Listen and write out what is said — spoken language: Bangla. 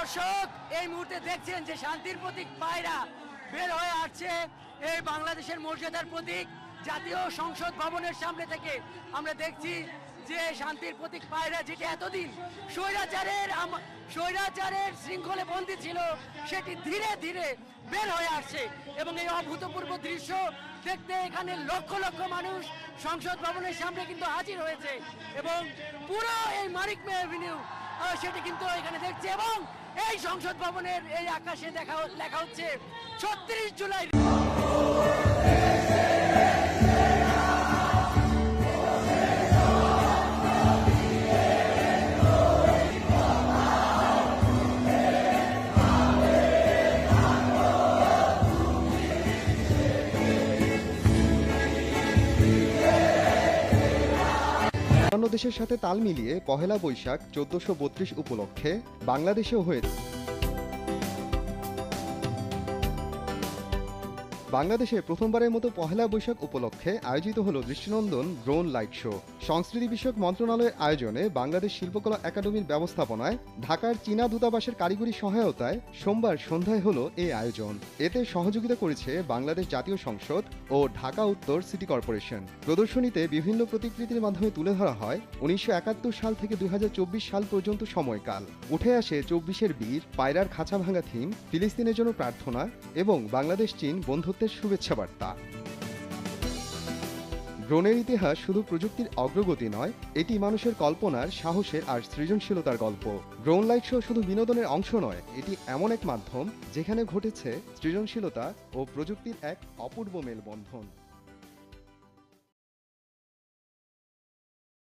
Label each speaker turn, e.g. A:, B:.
A: দর্শক এই মুহূর্তে দেখছেন যে শান্তির প্রতীক পায়রা বের হয়ে আসছে এই বাংলাদেশের মর্যাদার প্রতীক জাতীয় সংসদ ভবনের সামনে থেকে আমরা দেখছি যে শান্তির প্রতীক পায়রা যেটা এতদিন স্বৈরাচারের শৃঙ্খলে বন্দী ছিল সেটি ধীরে ধীরে বের হয়ে আসছে এবং এই অভূতপূর্ব দৃশ্য দেখতে এখানে লক্ষ লক্ষ মানুষ সংসদ ভবনের সামনে কিন্তু হাজির হয়েছে এবং পুরো এই মানিক মে এভিনিউ সেটি কিন্তু এখানে দেখছে এবং এই সংসদ ভবনের এই আকাশে লেখা হচ্ছে ৩৬ জুলাই।
B: অন্যান্য দেশের সাথে তাল মিলিয়ে পহেলা বৈশাখ ১৪৩২ উপলক্ষে বাংলাদেশেও হয়েছে। বাংলাদেশে প্রথমবারের মতো পহেলা বৈশাখ উপলক্ষে আয়োজিত হল দৃষ্টিনন্দন ড্রোন লাইট শো। সংস্কৃতি বিষয়ক মন্ত্রণালয়ের আয়োজনে বাংলাদেশ শিল্পকলা একাডেমির ব্যবস্থাপনায় ঢাকার চীনা দূতাবাসের কারিগরি সহায়তায় সোমবার সন্ধ্যায় হল এই আয়োজন। এতে সহযোগিতা করেছে বাংলাদেশ জাতীয় সংসদ ও ঢাকা উত্তর সিটি কর্পোরেশন। প্রদর্শনীতে বিভিন্ন প্রতিকৃতির মাধ্যমে তুলে ধরা হয় ১৯৭১ সাল থেকে ২০২৪ সাল পর্যন্ত সময়কাল। উঠে আসে ২৪-এর বীর, পায়রার খাঁচা ভাঙা থিম, ফিলিস্তিনের জন্য প্রার্থনা এবং বাংলাদেশ চীন বন্ধুত্বের শুভেচ্ছা বার্তা। ড্রোনের ইতিহাস শুধু প্রযুক্তির অগ্রগতি নয়, এটি মানুষের কল্পনার, সাহসের আর সৃজনশীলতার গল্প। ড্রোন লাইট শো শুধু বিনোদনের অংশ নয়, এটি এমন এক মাধ্যম যেখানে ঘটেছে সৃজনশীলতা ও প্রযুক্তির এক অপূর্ব মেলবন্ধন।